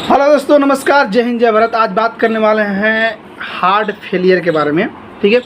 Hello दोस्तों, नमस्कार, जय हिंद, जय भारत। आज बात करने वाले हैं हार्ट फेलियर के बारे में। ठीक है,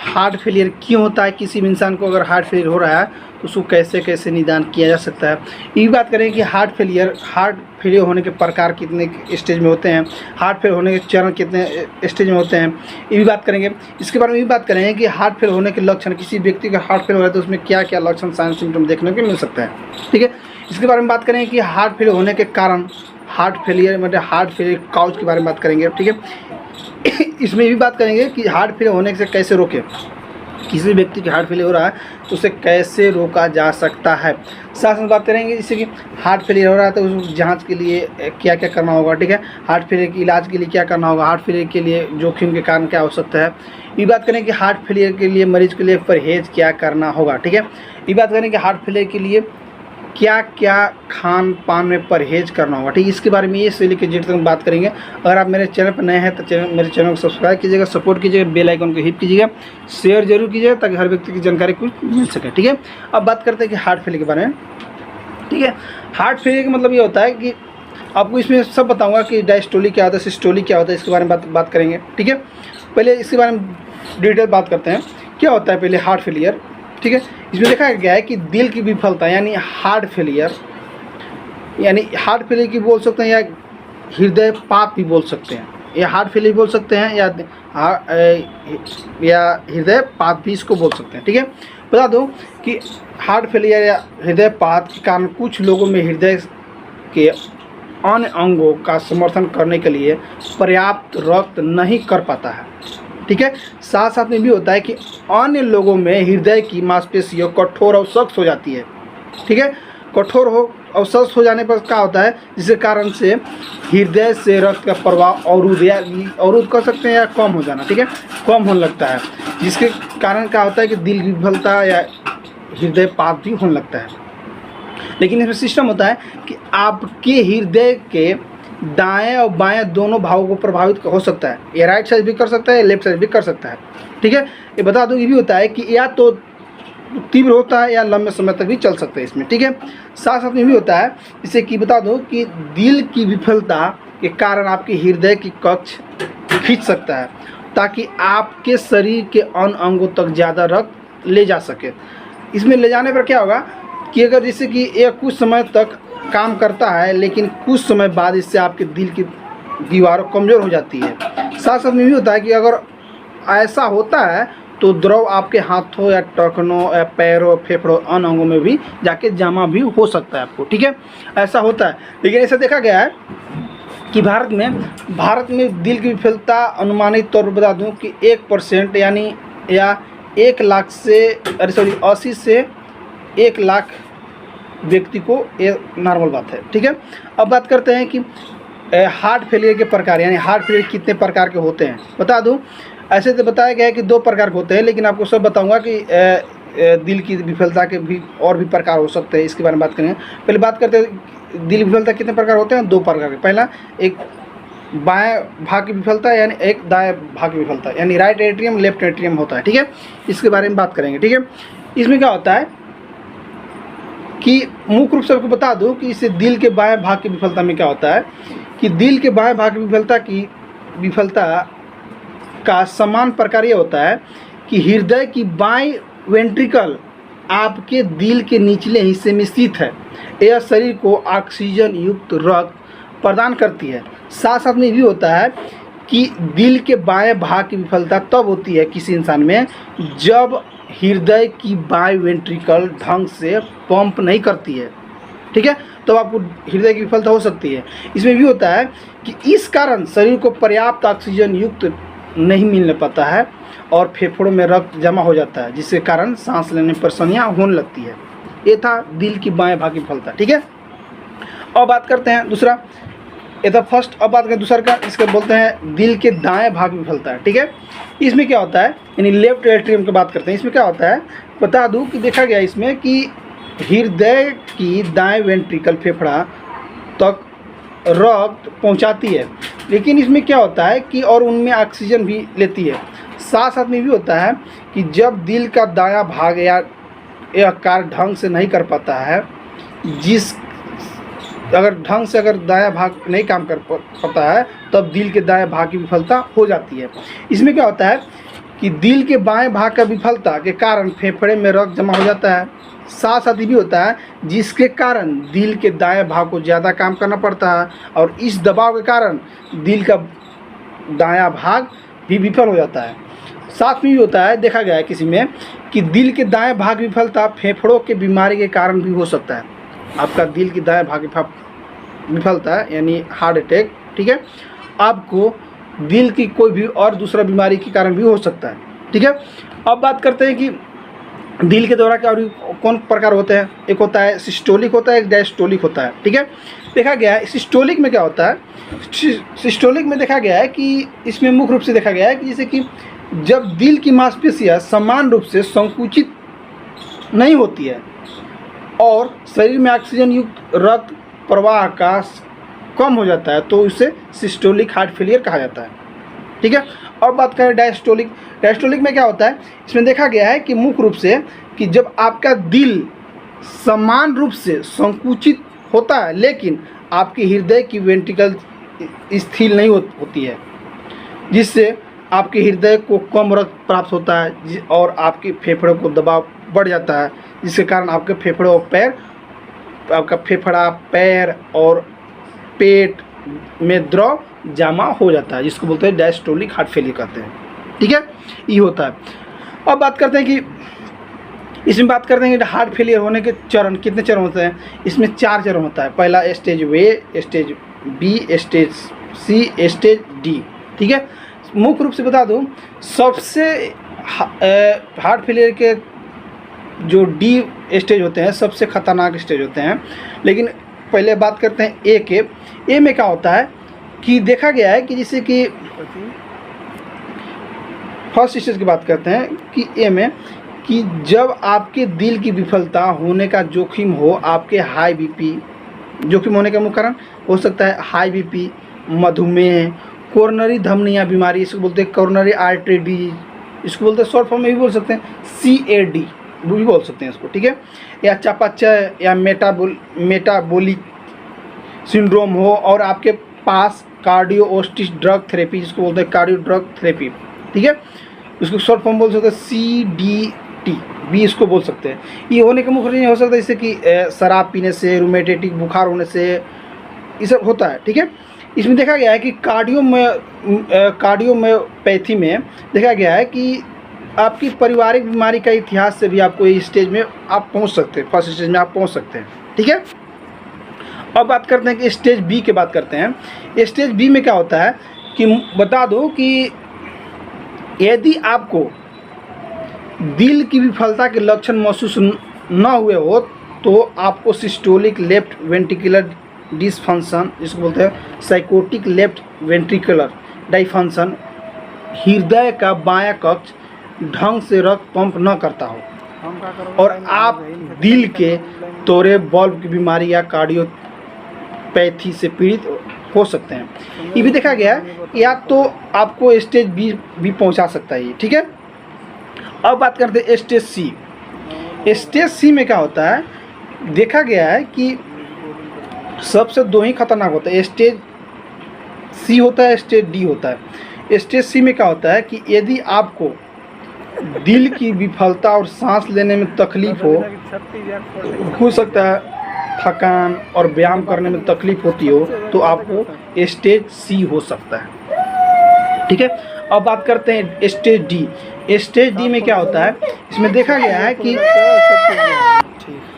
हार्ट फेलियर क्यों होता है, किसी भी इंसान को अगर हार्ट फेलियर हो रहा है तो उसको कैसे कैसे निदान किया जा सकता है। ये भी बात करेंगे कि हार्ट फेलियर होने के प्रकार कितने स्टेज में होते हैं, हार्ट फेलियर होने के चरण कितने स्टेज में होते हैं, ये भी बात करेंगे। इसके बारे में भी बात करेंगे कि हार्ट फेलियर होने के लक्षण, किसी व्यक्ति का हार्ट फेलियर हो रहा है तो उसमें क्या क्या लक्षण, साइन सिम्टम देखने को मिल सकता है। ठीक है, इसके बारे में बात करेंगे कि हार्ट फेलियर होने के कारण, हार्ट फेलियर मतलब हार्ट फेलियर काउज के बारे में बात करेंगे। ठीक है, इसमें भी बात करेंगे कि हार्ट फेलियर होने से कैसे रोके, किसी व्यक्ति के हार्ट फेलियर हो रहा है तो उसे कैसे रोका जा सकता है। साथ में बात करेंगे जैसे कि हार्ट फेलियर हो रहा है तो उस जांच के लिए क्या क्या करना होगा। ठीक है, हार्ट फेलियर के इलाज के लिए क्या करना होगा, हार्ट फेलियर के लिए जोखिम के कारण क्या हो सकता है। ये बात करें कि हार्ट फेलियर के लिए मरीज के लिए परहेज क्या करना होगा। ठीक है, ये बात करें कि हार्ट फेलियर के लिए क्या क्या खान पान में परहेज करना होगा। ठीक है, इसके बारे में ये से लेकर जेड तक बात करेंगे। अगर आप मेरे चैनल पर नए हैं तो मेरे चैनल को सब्सक्राइब कीजिएगा, सपोर्ट कीजिएगा, बेल आइकन को हिट कीजिएगा, शेयर जरूर कीजिएगा ताकि हर व्यक्ति की जानकारी कुछ मिल सके। ठीक है, अब बात करते हैं कि हार्ट फेलियर के बारे में। ठीक है, हार्ट फेलियर का मतलब ये होता है कि आपको इसमें सब बताऊँगा कि डायस्टोली क्या होता है, सिस्टोली क्या होता है, इसके बारे में बात करेंगे। ठीक है, पहले इसके बारे में डिटेल बात करते हैं क्या होता है पहले हार्ट फेलियर। ठीक है, इसमें देखा गया है कि दिल की विफलता यानी हार्ट फेलियर की बोल सकते हैं या हृदय पात भी बोल सकते हैं, या हार्ट फेलियर बोल सकते हैं या हृदय पात भी इसको बोल सकते हैं। ठीक है, बता दो कि हार्ट फेलियर या हृदय पात के कारण कुछ लोगों में हृदय के अन्य अंगों का समर्थन करने के लिए पर्याप्त रक्त नहीं कर पाता है। ठीक है, साथ साथ में भी होता है कि अन्य लोगों में हृदय की मांसपेशियां कठोर और सख्त हो जाती है। ठीक है, कठोर हो और सख्त हो जाने पर क्या होता है, जिसके कारण से हृदय से रक्त का प्रवाह अवरुद्ध कर सकते हैं या कम हो जाना। ठीक है, कम होने लगता है, जिसके कारण क्या होता है कि दिल की विफलता या हृदय पात भी होने लगता है। लेकिन इसमें सिस्टम होता है कि आपके हृदय के दाएं और बाएं दोनों भागों को प्रभावित हो सकता है, ये राइट साइड भी कर सकता है, लेफ्ट साइड भी कर सकता है। ठीक है, ये बता दूं, ये भी होता है कि या तो तीव्र होता है या लंबे समय तक भी चल सकता है इसमें। ठीक है, साथ साथ में भी होता है जैसे कि बता दूं कि दिल की विफलता के कारण आपके हृदय की कक्ष खींच सकता है ताकि आपके शरीर के अन्य अंगों तक ज़्यादा रक्त ले जा सके। इसमें ले जाने पर क्या होगा कि अगर जैसे कि यह कुछ समय तक काम करता है लेकिन कुछ समय बाद इससे आपके दिल की दीवारें कमज़ोर हो जाती है। साथ साथ में भी होता है कि अगर ऐसा होता है तो द्रव आपके हाथों या टखनों या पैरों, फेफड़ों, अन्य अंगों में भी जाके जमा भी हो सकता है आपको। ठीक है, ऐसा होता है। लेकिन ऐसा देखा गया है कि भारत में दिल की विफलता अनुमानित तौर पर बता दूं कि 1% यानी या 1 लाख से 80 से 1 लाख व्यक्ति को ये नॉर्मल बात है। ठीक है, अब बात करते हैं कि हार्ट फेलियर के प्रकार यानी हार्ट फेलियर कितने प्रकार के होते हैं। बता दूं, ऐसे तो बताया गया है कि 2 प्रकार के होते हैं, लेकिन आपको सब बताऊंगा कि दिल की विफलता के भी और भी प्रकार हो सकते हैं। इसके बारे में बात करेंगे। पहले बात करते हैं दिल की विफलता कितने प्रकार होते हैं। 2 प्रकार के। पहला एक बाएं भाग की विफलता यानी एक दाएं भाग की विफलता यानी राइट एट्रियम लेफ्ट एट्रियम होता है। ठीक है, इसके बारे में बात करेंगे। ठीक है, इसमें क्या होता है कि मुख्य रूप से आपको बता दूं कि इससे दिल के बाएं भाग की विफलता में क्या होता है कि दिल के बाएं भाग की विफलता का समान प्रकार ये होता है कि हृदय की बाएं वेंट्रिकल आपके दिल के निचले हिस्से में स्थित है। यह शरीर को ऑक्सीजन युक्त रक्त प्रदान करती है। साथ साथ में भी होता है कि दिल के बाएं भाग की विफलता तब होती है किसी इंसान में जब हृदय की बाएं वेंट्रिकल ढंग से पंप नहीं करती है। ठीक है, तो आपको हृदय की विफलता हो सकती है। इसमें भी होता है कि इस कारण शरीर को पर्याप्त ऑक्सीजन युक्त नहीं मिलने पाता है और फेफड़ों में रक्त जमा हो जाता है, जिसके कारण सांस लेने में परेशानियाँ होने लगती है। ये था दिल की बाएं भाग की विफलता। ठीक है, अब बात करते हैं दूसरा, ये था फर्स्ट। अब बात करें दूसरा का, इसको बोलते हैं दिल के दाएं भाग विफलता है। ठीक है, इसमें क्या होता है यानी लेफ्ट एट्रियम की बात करते हैं। इसमें क्या होता है बता दूं कि देखा गया इसमें कि हृदय की दाएं वेंट्रिकल फेफड़ा तक रक्त पहुंचाती है, लेकिन इसमें क्या होता है कि और उनमें ऑक्सीजन भी लेती है। साथ साथ में भी होता है कि जब दिल का दायां भाग या यह कार्य ढंग से नहीं कर पाता है, जिस अगर ढंग से अगर दायां भाग नहीं काम कर पाता है तब दिल के दाएं भाग की विफलता हो जाती है। इसमें क्या होता है कि दिल के बाएं भाग का विफलता के कारण फेफड़े में रक्त जमा हो जाता है। साथ साथ ये भी होता है जिसके कारण दिल के दाएं भाग को ज़्यादा काम करना पड़ता है और इस दबाव के कारण दिल का दायां भाग भी विफल हो जाता है। साथ में भी होता है, देखा गया है किसी में, कि दिल के दाएं भाग विफलता फेफड़ों के बीमारी के कारण भी हो सकता है। आपका दिल की दाएं भाग विफलता है यानी हार्ट अटैक, ठीक है, आपको दिल की कोई भी और दूसरा बीमारी के कारण भी हो सकता है, ठीक है। अब बात करते हैं कि दिल के दौरा के और कौन प्रकार होते हैं। एक होता है सिस्टोलिक होता है, एक डायस्टोलिक होता है, ठीक है। देखा गया है सिस्टोलिक में क्या होता है, सिस्टोलिक में देखा गया है कि इसमें मुख्य रूप से देखा गया है कि जैसे कि जब दिल की मांसपेशियां समान रूप से संकुचित नहीं होती है और शरीर में ऑक्सीजन युक्त रक्त प्रवाह का कम हो जाता है तो उसे सिस्टोलिक हार्ट फेलियर कहा जाता है, ठीक है। अब बात करें डायस्टोलिक, डायस्टोलिक में क्या होता है, इसमें देखा गया है कि मुख्य रूप से कि जब आपका दिल समान रूप से संकुचित होता है लेकिन आपके हृदय की वेंट्रिकल स्थिर नहीं होती है, जिससे आपके हृदय को कम रक्त प्राप्त होता है और आपके फेफड़ों को दबाव बढ़ जाता है, जिसके कारण आपके फेफड़े और पैर, आपका फेफड़ा, पैर और पेट में द्रव जमा हो जाता है, जिसको बोलते हैं डायस्टोलिक हार्ट फेलियर कहते हैं, ठीक है। ये होता है। अब बात करते हैं कि इसमें बात करते हैं कि हार्ट फेलियर होने के चरण, कितने चरण होते हैं। इसमें 4 चरण होता है। पहला स्टेज ए, स्टेज बी, स्टेज सी, स्टेज डी, ठीक है। मुख्य रूप से बता दूं, सबसे हार्ट फेलियर के जो डी स्टेज होते हैं सबसे खतरनाक स्टेज होते हैं। लेकिन पहले बात करते हैं ए के। ए में क्या होता है कि देखा गया है कि जैसे कि फर्स्ट स्टेज की बात करते हैं कि ए में कि जब आपके दिल की विफलता होने का जोखिम हो, आपके हाई बीपी, जोखिम होने का मुख्य कारण हो सकता है हाई बीपी, मधुमेह, कोरोनरी धमनियाँ बीमारी, इसको बोलते हैं कोरोनरी आर्टरी डिजीज, इसको बोलते हैं शॉर्ट फॉर्म में भी बोल सकते हैं CAD भी बोल सकते हैं इसको, ठीक है। या चयापचय या मेटाबॉलिक सिंड्रोम हो और आपके पास कार्डियोस्टिक ड्रग थेरेपी, जिसको बोलते हैं कार्डियो ड्रग थेरेपी, ठीक है, उसको शॉर्ट फॉर्म बोल सकते हैं CDT भी इसको बोल सकते हैं। ये होने का मुख्य रीजन हो सकता है जैसे कि शराब पीने से, रूमेटिक बुखार होने से, ये सब होता है, ठीक है। इसमें देखा गया है कि कार्डियोमायोपैथी में देखा गया है कि आपकी पारिवारिक बीमारी का इतिहास से भी आपको इस स्टेज में आप पहुंच सकते हैं, फर्स्ट स्टेज में आप पहुंच सकते हैं, ठीक है। अब बात करते हैं कि स्टेज बी की बात करते हैं। स्टेज बी में क्या होता है कि बता दो कि यदि आपको दिल की विफलता के लक्षण महसूस न हुए हो तो आपको सिस्टोलिक लेफ्ट वेंट्रिकुलर डिसफंक्शन, जिसको बोलते हैं साइकोटिक लेफ्ट वेंट्रिकुलर डाइफंक्शन, हृदय का बायां कक्ष ढंग से रक्त पंप न करता हो और आप दिल के तोड़े बल्ब की बीमारी या कार्डियोपैथी से पीड़ित हो सकते हैं। ये भी देखा गया या तो आपको स्टेज बी भी पहुंचा सकता है, ठीक है। अब बात करते हैं स्टेज सी। स्टेज सी में क्या होता है, देखा गया है कि सबसे 2 ही खतरनाक होता है, स्टेज सी होता है, स्टेज डी होता है। स्टेज सी में क्या होता है कि यदि आपको दिल की विफलता और सांस लेने में तकलीफ हो सकता है थकान और व्यायाम करने में तकलीफ होती हो तो आपको स्टेज सी हो सकता है, ठीक है। अब बात करते हैं स्टेज डी। स्टेज डी में क्या होता है, इसमें देखा गया है कि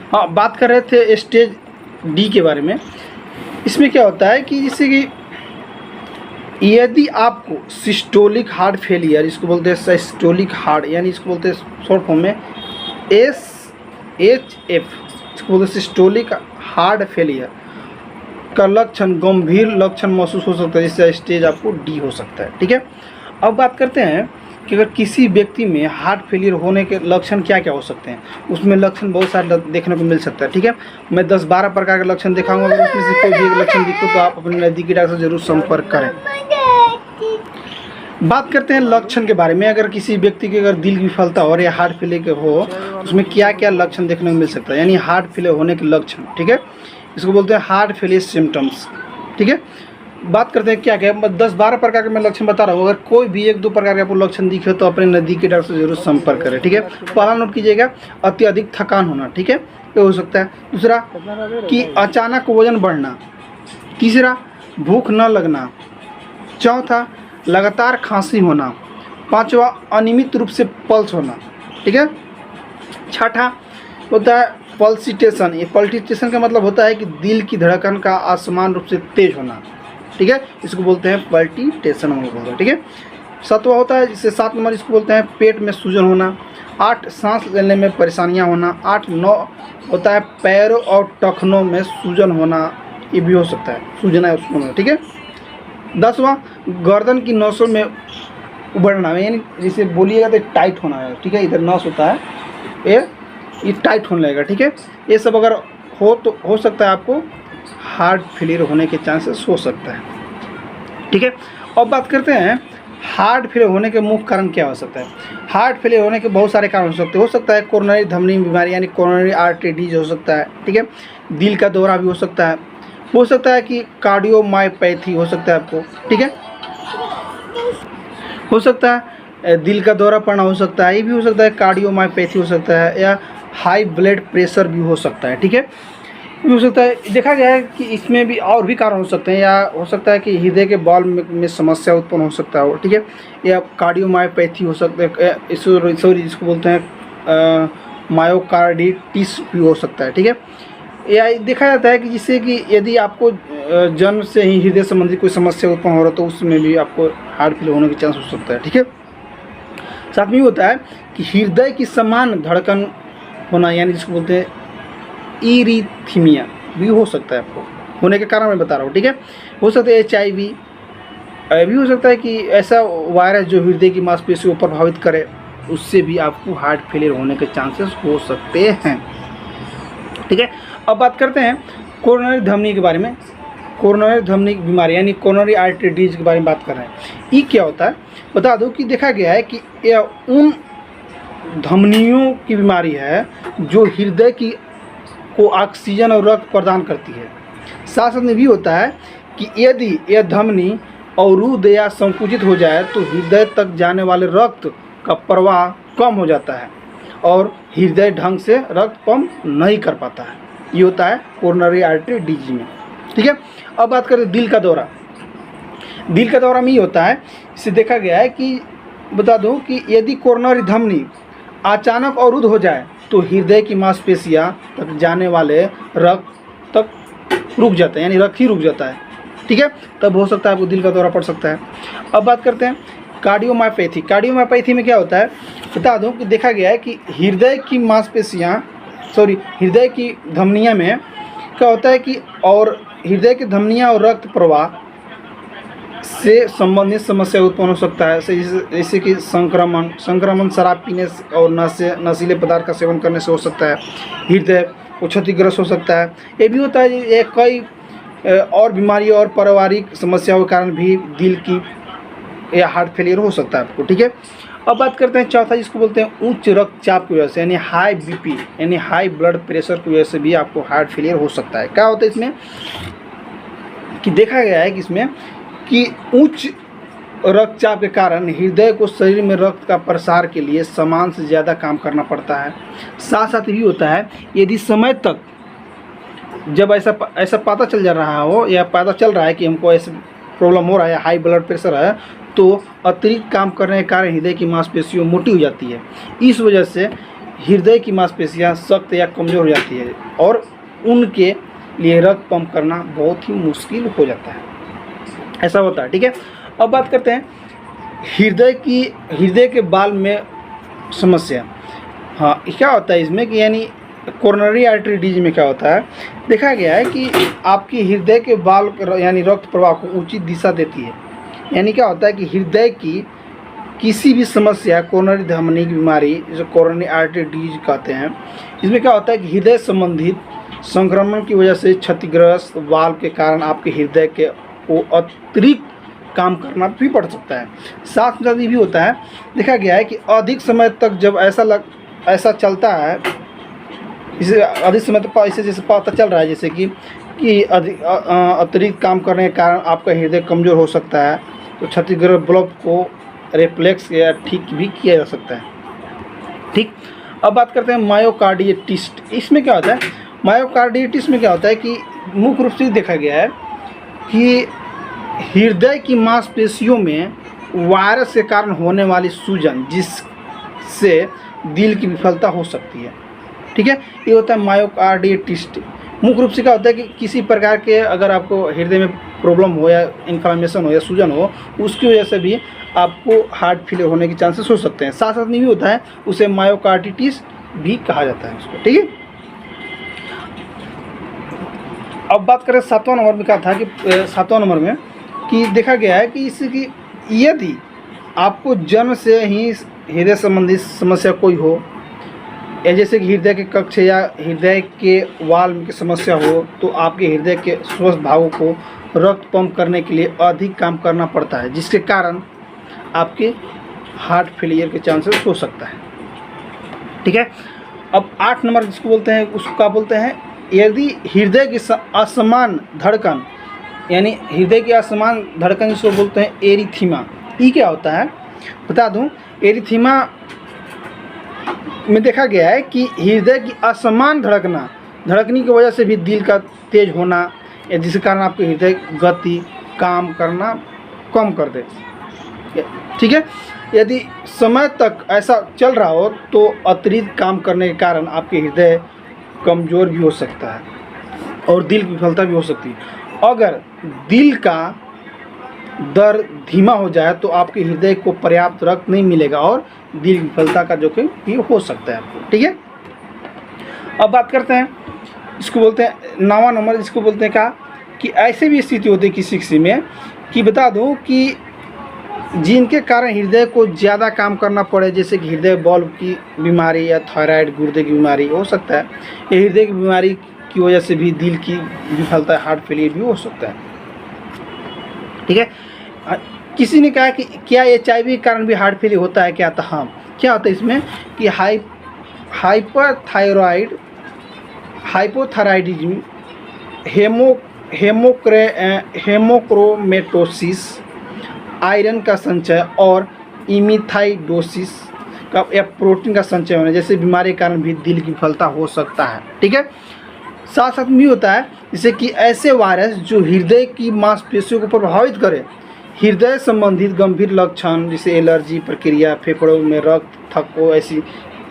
हाँ, बात कर रहे थे स्टेज डी के बारे में। इसमें क्या होता है कि जैसे कि यदि आपको सिस्टोलिक हार्ट फेलियर, इसको बोलते हैं सिस्टोलिक हार्ट, यानी इसको बोलते हैं शॉर्ट फॉर्म में SHF, इसको बोलते हैं सिस्टोलिक हार्ट फेलियर का लक्षण, गंभीर लक्षण महसूस हो सकता है, जिससे स्टेज आपको डी हो सकता है, ठीक है। अब बात करते हैं कि अगर किसी व्यक्ति में हार्ट फेलियर होने के लक्षण क्या क्या हो सकते हैं। उसमें लक्षण बहुत सारे देखने को मिल सकता है, ठीक है। मैं 10-12 प्रकार के लक्षण दिखाऊंगा। अगर उसमें से कोई भी एक लक्षण दिखो तो आप अपने नज़दीकी डॉक्टर से जरूर संपर्क करें। बात करते हैं लक्षण के बारे में। अगर किसी व्यक्ति की अगर दिल की विफलता हो या हार्ट फेलियर हो, उसमें क्या क्या लक्षण देखने को मिल सकता है, यानी हार्ट फेलियर होने के लक्षण, ठीक है। इसको बोलते हैं हार्ट फेलियर सिम्टम्स। ठीक है, बात करते हैं क्या क्या 10-12 प्रकार के मैं लक्षण बता रहा हूँ। अगर कोई भी 1-2 प्रकार के आपको लक्षण दिखे तो अपने नज़दीक के डॉक्टर से जरूर संपर्क करें। ठीक है, पहला नोट कीजिएगा, अत्यधिक थकान होना। ठीक है, ये हो सकता है। दूसरा कि अचानक वजन बढ़ना। तीसरा भूख न लगना। चौथा लगातार खांसी होना। पांचवा अनियमित रूप से पल्स होना। ठीक है, छठा होता है पल्सिटेशन। ये पल्सिटेशन का मतलब होता है कि दिल की धड़कन का असमान रूप से तेज होना। ठीक है, इसको बोलते हैं पल्सिटेशन बोलते हैं। ठीक है, सातवां होता है जिससे 7 नंबर, इसको बोलते हैं पेट में सूजन होना। 8 सांस लेने में परेशानियां होना। 8-9 होता है पैरों और टखनों में सूजन होना, ये भी हो सकता है, सूजना है उसमें। ठीक है, 10वां गर्दन की नसों में उभरना, यानी जिसे बोलिएगा तो टाइट होना है। ठीक है, इधर नस होता है, ये टाइट होने लगेगा। ठीक है, ये सब अगर हो तो हो सकता है आपको हार्ट फेलियर होने के चांसेस हो सकता है। ठीक है, अब बात करते हैं हार्ट फेलियर होने के मुख्य कारण क्या हो सकता है। हार्ट फेलियर होने के बहुत सारे कारण हो सकते हैं। हो सकता है कोरोनरी धमनी बीमारी यानी कोरोनरी आर्टरी डिजीज हो सकता है। ठीक है, दिल का दौरा भी हो सकता है। हो सकता है कि कार्डियोमायोपैथी हो सकता है आपको। ठीक है, हो सकता है दिल का दौरा पड़ना हो सकता है, ये भी हो सकता है, कार्डियोमायोपैथी हो सकता है, या हाई ब्लड प्रेशर भी हो सकता है। ठीक है, भी हो सकता है। देखा गया है कि इसमें भी और भी कारण हो सकते हैं, या हो सकता है कि हृदय के बॉल में समस्या उत्पन्न हो सकता है। ठीक है, या कार्डियोमायोपैथी हो सकता है, सॉरी इसको बोलते हैं मायोकार्डिटिस भी हो सकता है। ठीक है, या देखा जाता है कि जिससे कि यदि आपको जन्म से ही हृदय संबंधी कोई समस्या उत्पन्न हो रहा है तो उसमें भी आपको हार्ट फेलियर होने के चांस हो सकता है। ठीक है, साथ में ये होता है कि हृदय की समान धड़कन होना, यानी जिसको बोलते हैं इरिथमिया भी हो सकता है आपको होने के कारण मैं बता रहा हूँ। ठीक है, हो सकता है HIV भी हो सकता है कि ऐसा वायरस जो हृदय की मांसपेशियों को प्रभावित करे, उससे भी आपको हार्ट फेलियर होने के चांसेस हो सकते हैं। ठीक है, अब बात करते हैं कोरोनरी धमनी के बारे में। कोरोनरी धमनी की बीमारी यानी कोरोनरी आर्टरी डिजीज के बारे में बात कर रहे हैं। ये क्या होता है बता दो कि देखा गया है कि यह उन धमनियों की बीमारी है जो हृदय की को ऑक्सीजन और रक्त प्रदान करती है। साथ साथ में भी होता है कि यदि यह धमनी अवरुद्ध या संकुचित हो जाए तो हृदय तक जाने वाले रक्त का प्रवाह कम हो जाता है और हृदय ढंग से रक्त पंप नहीं कर पाता है। ये होता है कोरोनरी आर्टरी डिजीज में। ठीक है, अब बात करें दिल का दौरा। दिल का दौरा में ये होता है, इससे देखा गया है कि बता दूं कि यदि कोरोनरी धमनी अचानक अवरुद्ध हो जाए तो हृदय की मांसपेशियां तक जाने वाले रक्त तक रुक जाता है, यानी रक्त ही रुक जाता है। ठीक है, तब हो सकता है आपको दिल का दौरा पड़ सकता है। अब बात करते हैं कार्डियोमायोपैथी। कार्डियोमायोपैथी में क्या होता है बता दूं कि देखा गया है कि हृदय की मांसपेशियां हृदय की धमनियां में क्या होता है कि और हृदय की धमनियां और रक्त प्रवाह से संबंधित समस्या उत्पन्न हो सकता है, जैसे कि संक्रमण शराब पीने और नशीले पदार्थ का सेवन करने से हो सकता है। हृदय को क्षतिग्रस्त हो सकता है। ये भी होता है ये कई और बीमारियों और पारिवारिक समस्याओं के कारण भी दिल की या हार्ट फेलियर हो सकता है आपको। ठीक है, अब बात करते हैं चौथा, जिसको बोलते हैं उच्च रक्तचाप की वजह से यानी हाई BP यानी हाई ब्लड प्रेशर की वजह से भी आपको हार्ट फेलियर हो सकता है। क्या होता है इसमें कि देखा गया है कि इसमें कि उच्च रक्तचाप के कारण हृदय को शरीर में रक्त का प्रसार के लिए सामान से ज़्यादा काम करना पड़ता है। साथ साथ भी होता है यदि समय तक जब ऐसा पता चल जा रहा हो या पता चल रहा है कि हमको ऐसे प्रॉब्लम हो रहा है, हाई ब्लड प्रेशर है, तो अतिरिक्त काम करने के कारण हृदय की मांसपेशियाँ मोटी हो जाती है। इस वजह से हृदय की मांसपेशियाँ सख्त या कमज़ोर हो जाती है और उनके लिए रक्त पंप करना बहुत ही मुश्किल हो जाता है। ऐसा होता है। ठीक है, अब बात करते हैं हृदय के बाल में समस्या। हाँ, क्या होता है इसमें कि यानी कोरोनरी आर्टरी डिजीज में क्या होता है देखा गया है कि आपकी हृदय के बाल यानी रक्त प्रवाह को उचित दिशा देती है। यानी क्या होता है कि हृदय की किसी भी समस्या कोरोनरी धमनी की बीमारी जो कोरोनरी आर्टरी डिजीज कहते हैं, इसमें क्या होता है कि हृदय संबंधित संक्रमण की वजह से क्षतिग्रस्त वाल्व के कारण आपके हृदय के को अतिरिक्त काम करना भी पड़ सकता है। साथ में भी होता है देखा गया है कि अधिक समय तक जब ऐसा चलता है, इसे अधिक समय तक ऐसे जैसे पता चल रहा है जैसे कि कि अतिरिक्त काम करने के कारण आपका हृदय कमज़ोर हो सकता है, तो क्षतिग्रस्त ब्लॉक को रिप्लेक्स या ठीक भी किया जा सकता है। ठीक, अब बात करते हैं मायोकार्डिटिस। इसमें क्या होता है, मायोकार्डिटिस में क्या होता है कि मुख्य रूप से देखा गया है कि हृदय की मांसपेशियों में वायरस के कारण होने वाली सूजन, जिससे दिल की विफलता हो सकती है। ठीक है, ये होता है मायोकार्डिटिस। मुख्य रूप से क्या होता है कि किसी प्रकार के अगर आपको हृदय में प्रॉब्लम हो या इन्फ्लामेशन हो या सूजन हो, उसकी वजह से भी आपको हार्ट फेलियर होने के चांसेस हो सकते हैं। साथ साथ में भी होता है, उसे मायोकार्डिटिस भी कहा जाता है उसको। ठीक है, अब बात करें 7वां नंबर में, क्या था कि 7वां नंबर में कि देखा गया है कि इसकी यदि आपको जन्म से ही हृदय संबंधी समस्या कोई हो, या जैसे कि हृदय के कक्ष या हृदय के वाल्व की समस्या हो, तो आपके हृदय के स्वस्थ भागों को रक्त पंप करने के लिए अधिक काम करना पड़ता है, जिसके कारण आपके हार्ट फेलियर के चांसेस हो सकता है। ठीक है, अब 8 नंबर जिसको बोलते हैं, उसको क्या बोलते हैं, यदि हृदय की असमान धड़कन, यानी हृदय की असमान धड़कन जिसको बोलते हैं एरिथीमा। ये क्या होता है बता दूं, एरिथीमा में देखा गया है कि हृदय की असमान धड़कने की वजह से भी दिल का तेज होना, या जिसके कारण आपके हृदय गति काम करना कम कर दे। ठीक है, यदि समय तक ऐसा चल रहा हो तो अतिरिक्त काम करने के कारण आपके हृदय कमज़ोर भी हो सकता है और दिल की विफलता भी हो सकती है। अगर दिल का दर धीमा हो जाए तो आपके हृदय को पर्याप्त रक्त नहीं मिलेगा और दिल की विफलता का जोखिम भी हो सकता है आपको। ठीक है, अब बात करते हैं, इसको बोलते हैं 9वां नंबर, जिसको बोलते हैं क्या कि ऐसे भी स्थिति होती है किसी में कि बता दूं कि जिनके कारण हृदय को ज़्यादा काम करना पड़े, जैसे कि हृदय बल्ब की बीमारी या थायराइड गुर्दे की बीमारी हो सकता है। ये हृदय की बीमारी की वजह से भी दिल की विफलता, हार्ट फेलियर भी हो सकता है। ठीक है, किसी ने कहा कि क्या HIV के कारण भी हार्ट फेलियर होता है क्या? तो हाँ, क्या होता है इसमें कि हाइपोथायराइडिज्म, हेमोक्रोमेटोसिस, आयरन का संचय और इमिथाइडोसिस का या प्रोटीन का संचय होने जैसे बीमारी के कारण भी दिल की विफलता हो सकता है। ठीक है, साथ साथ भी होता है जैसे कि ऐसे वायरस जो हृदय की मांसपेशियों को प्रभावित करे, हृदय संबंधित गंभीर लक्षण जैसे एलर्जी प्रक्रिया, फेफड़ों में रक्त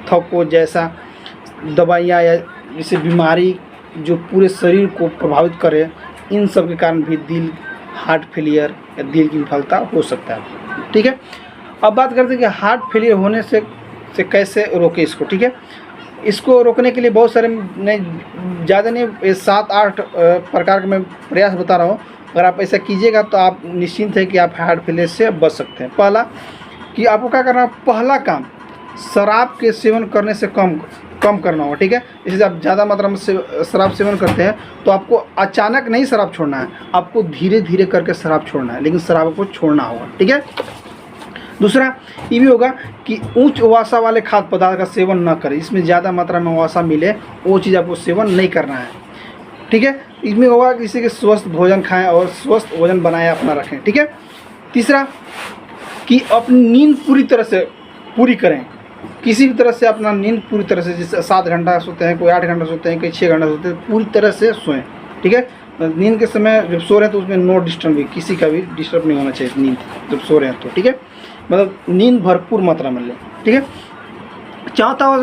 थको जैसा दवाइयाँ या जैसे बीमारी जो पूरे शरीर को प्रभावित करे, इन सब के कारण भी दिल हार्ट फेलियर या दिल की विफलता हो सकता है। ठीक है, अब बात करते हैं कि हार्ट फेलियर होने से कैसे रोके इसको। ठीक है, इसको रोकने के लिए बहुत सारे ज़्यादा नहीं 7-8 प्रकार का मैं प्रयास बता रहा हूँ। अगर आप ऐसा कीजिएगा तो आप निश्चिंत है कि आप हार्ट फेलियर से बच सकते हैं। पहला कि आपको क्या करना है, पहला काम शराब के सेवन करने से कम करना होगा। ठीक है, जैसे आप ज़्यादा मात्रा में शराब सेवन करते हैं तो आपको अचानक नहीं शराब छोड़ना है, आपको धीरे धीरे करके शराब छोड़ना है, लेकिन शराब को छोड़ना होगा। ठीक है, दूसरा ये भी होगा कि उच्च वसा वाले खाद्य पदार्थ का सेवन न करें, इसमें ज़्यादा मात्रा में वसा मिले वो चीज़ आपको सेवन नहीं करना है। ठीक है, इसमें होगा कि किसी के स्वस्थ भोजन खाएं और स्वस्थ भोजन बनाए अपना रखें। ठीक है, तीसरा कि अपनी नींद पूरी करें, किसी भी तरह से अपना नींद पूरी तरह से, जैसे 7 घंटा सोते हैं, कोई 8 घंटा सोते हैं, कोई 6 घंटा सोते हैं, पूरी तरह से सोएं। ठीक है, नींद के समय जब सो रहे हैं तो उसमें नो डिस्टर्ब भी, किसी का भी डिस्टर्ब नहीं होना चाहिए नींद जब सो रहे हैं तो। ठीक है, मतलब नींद भरपूर मात्रा में लें। ठीक है, चौथा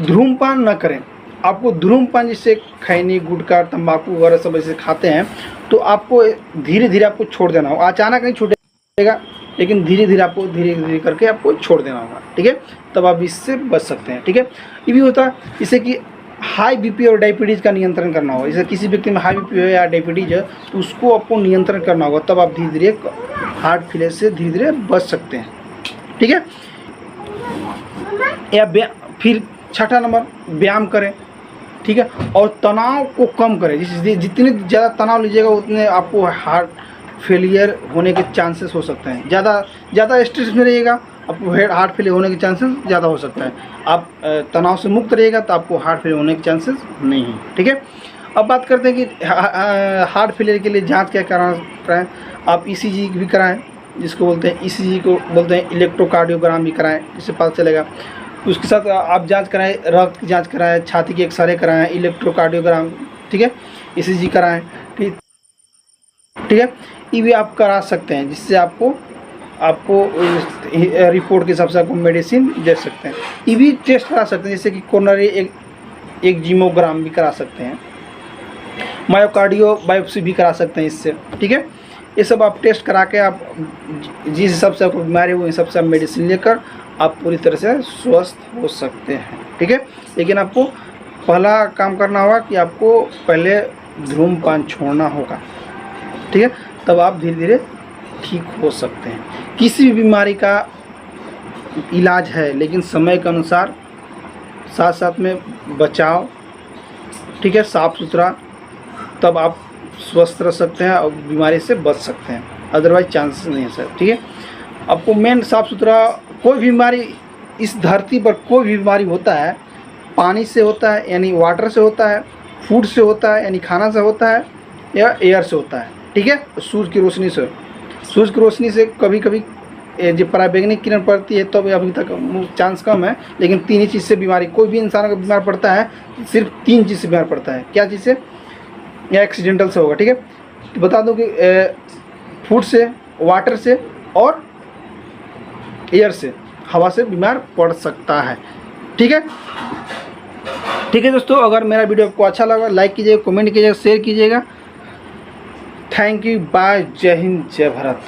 धूम्रपान न करें। आपको धूम्रपान जैसे खैनी, गुटखा, तंबाकू वगैरह सब ऐसे खाते हैं तो आपको धीरे धीरे आपको छोड़ देना होगा। अचानक नहीं छूटेगा, लेकिन धीरे धीरे आपको धीरे करके आपको छोड़ देना होगा। ठीक है, तब आप इससे बच सकते हैं। ठीक है, ये भी होता है जैसे कि हाई बीपी और डायबिटीज़ का नियंत्रण करना होगा। जैसे किसी व्यक्ति में हाई बीपी है या डायबिटीज़ है तो उसको आपको नियंत्रण करना होगा, तब आप धीरे धीरे हार्ट फेलियर से धीरे धीरे बच सकते हैं। ठीक है, या फिर छठा नंबर व्यायाम करें। ठीक है, और तनाव को कम करें। जितने ज़्यादा तनाव लीजिएगा उतने आपको हार्ट फेलियर होने के चांसेस हो सकते हैं। ज़्यादा स्ट्रेस में रहिएगा, आपको हार्ट फेलियर होने के चांसेस ज़्यादा हो सकता है। आप तनाव से मुक्त रहिएगा तो आपको हार्ट फेलियर होने के चांसेस नहीं हैं। ठीक है, अब बात करते हैं कि हार्ट फेलियर के लिए जांच क्या कराएं। आप ईसीजी भी कराएं, जिसको बोलते हैं ईसीजी को बोलते हैं इलेक्ट्रोकार्डियोग्राम भी कराएं, जिससे पता चलेगा। उसके साथ आप जांच कराएं, रक्त की जांच कराएं, छाती के एक्सरे कराएं, इलेक्ट्रोकार्डियोग्राम, ठीक है, ईसीजी कराएं, ठीक है। ये भी आप करा सकते हैं, जिससे आपको रिपोर्ट के हिसाब से आपको मेडिसिन दे सकते हैं। ये भी टेस्ट करा सकते हैं, जैसे कि कोरोनरी एक जीमोग्राम भी करा सकते हैं, मायोकार्डियो बायोप्सी भी करा सकते हैं इससे, ठीक है। ये सब आप टेस्ट करा के आप जिस हिसाब से आपको बीमारी हो, इस हिसाब से आप मेडिसिन लेकर आप पूरी तरह से स्वस्थ हो सकते हैं, ठीक है। लेकिन आपको पहला काम करना होगा कि आपको पहले धूम्रपान छोड़ना होगा, ठीक है, तब आप धीरे धीरे ठीक हो सकते हैं। किसी भी बीमारी का इलाज है, लेकिन समय के अनुसार, साथ साथ में बचाव, ठीक है, साफ़ सुथरा, तब आप स्वस्थ रह सकते हैं और बीमारी से बच सकते हैं, अदरवाइज चांसेस नहीं है सर, ठीक है। आपको मेन साफ़ सुथरा, कोई भी बीमारी इस धरती पर कोई भी बीमारी होता है, पानी से होता है यानी वाटर से होता है, फूड से होता है यानी खाना से होता है, या एयर से होता है, ठीक है, सूरज की रोशनी से। सूरज की रोशनी से कभी कभी जो पराबैंगनी किरण पड़ती है, तो अभी तक चांस कम है, लेकिन 3 ही चीज़ से बीमारी, कोई भी इंसान का बीमार पड़ता है सिर्फ 3 चीज़ से बीमार पड़ता है। क्या चीज़ से? या एक्सीडेंटल से होगा, ठीक है। तो बता दूं कि फूड से, वाटर से और एयर से, हवा से बीमार पड़ सकता है, ठीक है। ठीक है दोस्तों, अगर मेरा वीडियो आपको अच्छा लगा लाइक कीजिएगा, कमेंट कीजिएगा, शेयर कीजिएगा। थैंक यू, बाय, जय हिंद, जय भारत।